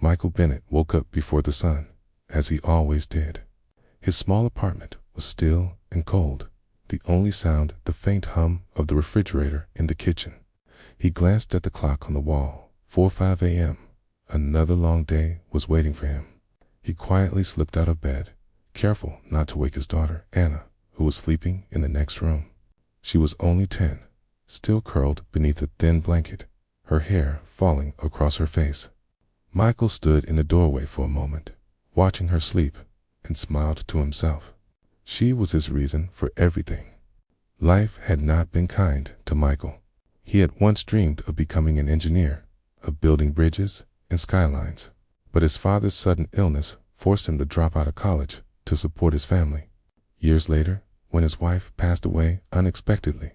Michael Bennett woke up before the sun, as he always did. His small apartment was still and cold, the only sound the faint hum of the refrigerator in the kitchen. He glanced at the clock on the wall. 4:05 a.m. Another long day was waiting for him. He quietly slipped out of bed, careful not to wake his daughter, Anna, who was sleeping in the next room. She was only 10, still curled beneath a thin blanket, her hair falling across her face. Michael stood in the doorway for a moment, watching her sleep, and smiled to himself. She was his reason for everything. Life had not been kind to Michael. He had once dreamed of becoming an engineer, of building bridges and skylines, but his father's sudden illness forced him to drop out of college to support his family. Years later, when his wife passed away unexpectedly,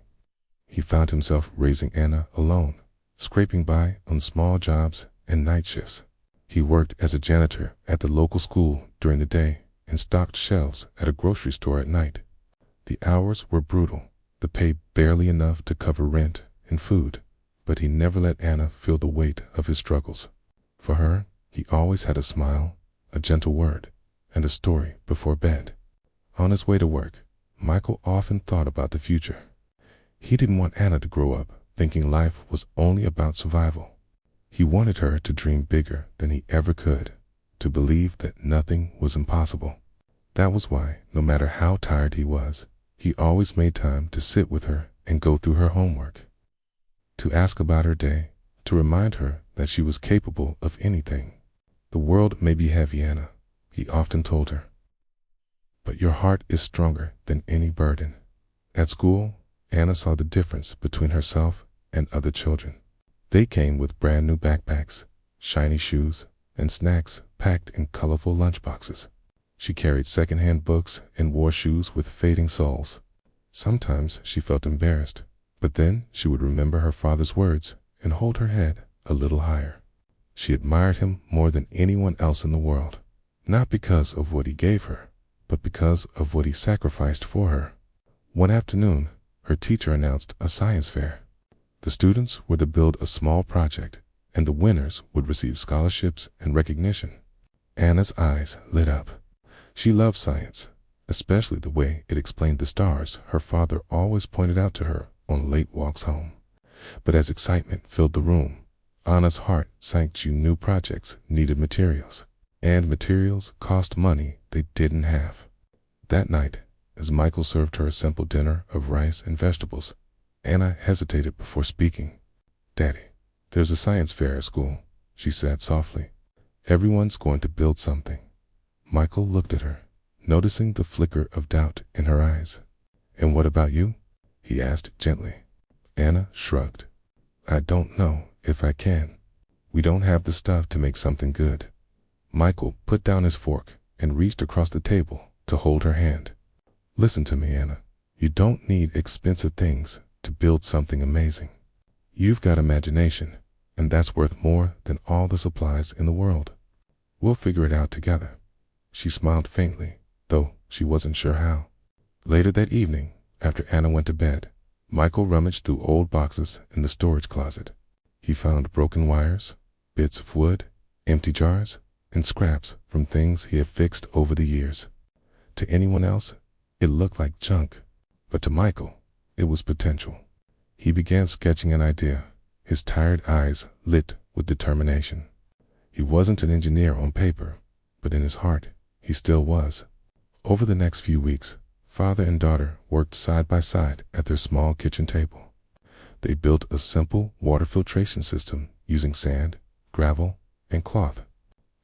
he found himself raising Anna alone, scraping by on small jobs and night shifts. He worked as a janitor at the local school during the day and stocked shelves at a grocery store at night. The hours were brutal, the pay barely enough to cover rent and food, but he never let Anna feel the weight of his struggles. For her, he always had a smile, a gentle word, and a story before bed. On his way to work, Michael often thought about the future. He didn't want Anna to grow up thinking life was only about survival. He wanted her to dream bigger than he ever could, to believe that nothing was impossible. That was why, no matter how tired he was, he always made time to sit with her and go through her homework, to ask about her day, to remind her that she was capable of anything. "The world may be heavy, Anna," he often told her, "but your heart is stronger than any burden." At school, Anna saw the difference between herself and other children. They came with brand new backpacks, shiny shoes, and snacks packed in colorful lunchboxes. She carried secondhand books and wore shoes with fading soles. Sometimes she felt embarrassed, but then she would remember her father's words and hold her head a little higher. She admired him more than anyone else in the world, not because of what he gave her, but because of what he sacrificed for her. One afternoon, her teacher announced a science fair. The students were to build a small project, and the winners would receive scholarships and recognition. Anna's eyes lit up. She loved science, especially the way it explained the stars her father always pointed out to her on late walks home. But as excitement filled the room, Anna's heart sank. She knew projects needed materials, and materials cost money they didn't have. That night, as Michael served her a simple dinner of rice and vegetables, Anna hesitated before speaking. "Daddy, there's a science fair at school," she said softly. "Everyone's going to build something." Michael looked at her, noticing the flicker of doubt in her eyes. "And what about you?" he asked gently. Anna shrugged. "I don't know if I can. We don't have the stuff to make something good." Michael put down his fork and reached across the table to hold her hand. "Listen to me, Anna. You don't need expensive things to build something amazing. You've got imagination, and that's worth more than all the supplies in the world. We'll figure it out together." She smiled faintly, though she wasn't sure how. Later that evening, after Anna went to bed, Michael rummaged through old boxes in the storage closet. He found broken wires, bits of wood, empty jars, and scraps from things he had fixed over the years. To anyone else, it looked like junk, but to Michael, it was potential. He began sketching an idea, his tired eyes lit with determination. He wasn't an engineer on paper, but in his heart, he still was. Over the next few weeks, father and daughter worked side by side at their small kitchen table. They built a simple water filtration system using sand, gravel, and cloth.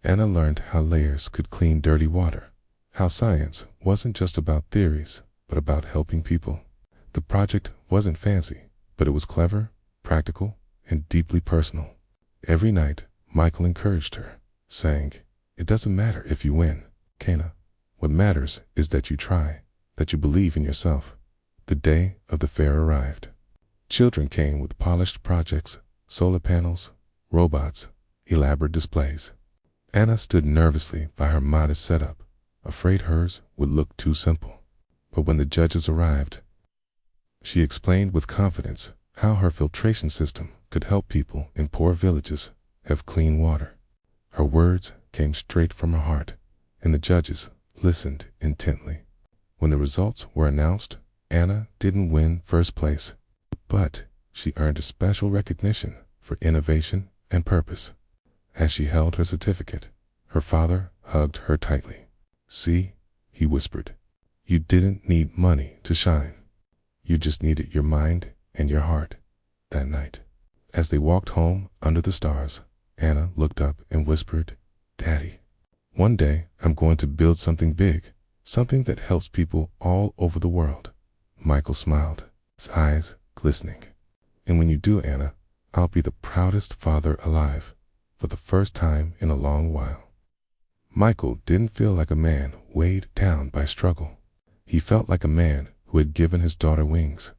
Anna learned how layers could clean dirty water, how science wasn't just about theories, but about helping people. The project wasn't fancy, but it was clever, practical, and deeply personal. Every night, Michael encouraged her, saying, "It doesn't matter if you win, Kana. What matters is that you try, that you believe in yourself." The day of the fair arrived. Children came with polished projects, solar panels, robots, elaborate displays. Anna stood nervously by her modest setup, afraid hers would look too simple. But when the judges arrived, she explained with confidence how her filtration system could help people in poor villages have clean water. Her words came straight from her heart, and the judges listened intently. When the results were announced, Anna didn't win first place, but she earned a special recognition for innovation and purpose. As she held her certificate, her father hugged her tightly. "See," he whispered, "you didn't need money to shine. You just needed your mind and your heart." That night, as they walked home under the stars, Anna looked up and whispered, "Daddy, one day I'm going to build something big, something that helps people all over the world." Michael smiled, his eyes glistening. "And when you do, Anna, I'll be the proudest father alive, for the first time in a long while." Michael didn't feel like a man weighed down by struggle. He felt like a man who had given his daughter wings,